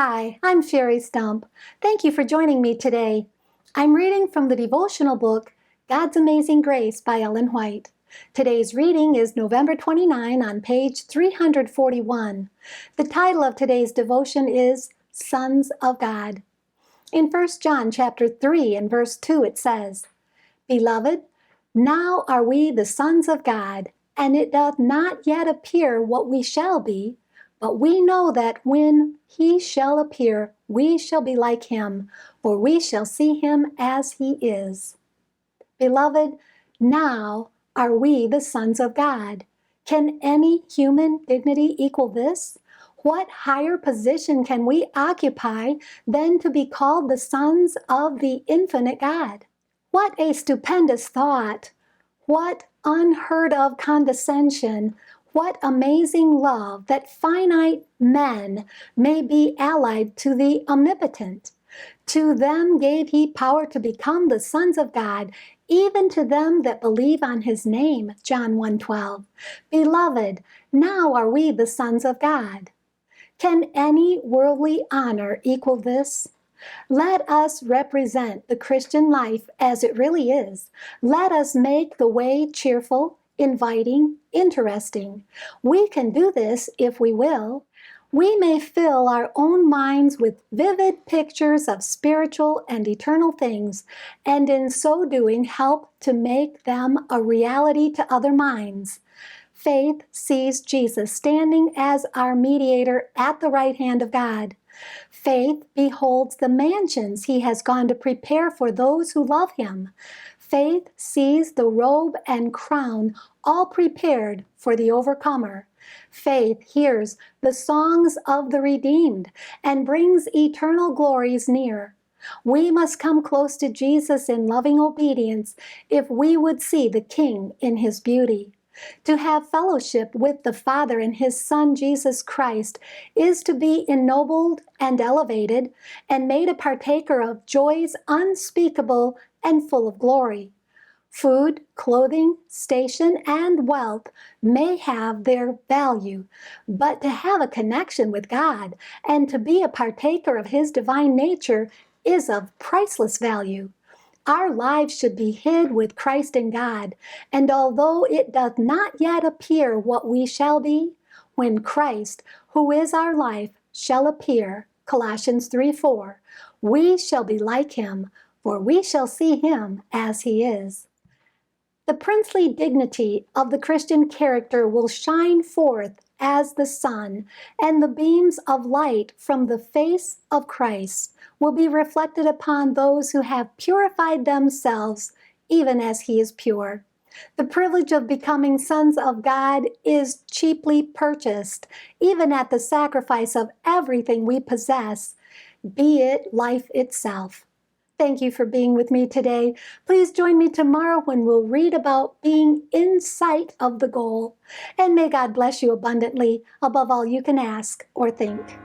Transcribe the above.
Hi, I'm Sherry Stump. Thank you for joining me today. I'm reading from the devotional book, God's Amazing Grace by Ellen White. Today's reading is November 29 on page 341. The title of today's devotion is Sons of God. In 1 John chapter 3 and verse 2 it says, Beloved, now are we the sons of God, and it doth not yet appear what we shall be, but we know that when he shall appear, we shall be like him, for we shall see him as he is. Beloved, now are we the sons of God. Can any human dignity equal this? What higher position can we occupy than to be called the sons of the infinite God? What a stupendous thought! What unheard of condescension! What amazing love that finite men may be allied to the omnipotent. To them gave he power to become the sons of God, even to them that believe on his name, John 1:12. Beloved, now are we the sons of God. Can any worldly honor equal this? Let us represent the Christian life as it really is. Let us make the way cheerful, inviting, interesting. We can do this if we will. We may fill our own minds with vivid pictures of spiritual and eternal things, and in so doing help to make them a reality to other minds. Faith sees Jesus standing as our mediator at the right hand of God. Faith beholds the mansions he has gone to prepare for those who love him. Faith sees the robe and crown all prepared for the overcomer. Faith hears the songs of the redeemed and brings eternal glories near. We must come close to Jesus in loving obedience if we would see the King in his beauty. To have fellowship with the Father and his Son Jesus Christ is to be ennobled and elevated and made a partaker of joys unspeakable and full of glory. Food, clothing, station, and wealth may have their value, but to have a connection with God and to be a partaker of his divine nature is of priceless value. Our lives should be hid with Christ in God, and although it doth not yet appear what we shall be, when Christ, who is our life, shall appear, Colossians 3:4, we shall be like him, for we shall see him as he is. The princely dignity of the Christian character will shine forth as the sun, and the beams of light from the face of Christ will be reflected upon those who have purified themselves, even as he is pure. The privilege of becoming sons of God is cheaply purchased, even at the sacrifice of everything we possess, be it life itself. Thank you for being with me today. Please join me tomorrow when we'll read about being in sight of the goal. And may God bless you abundantly above all you can ask or think.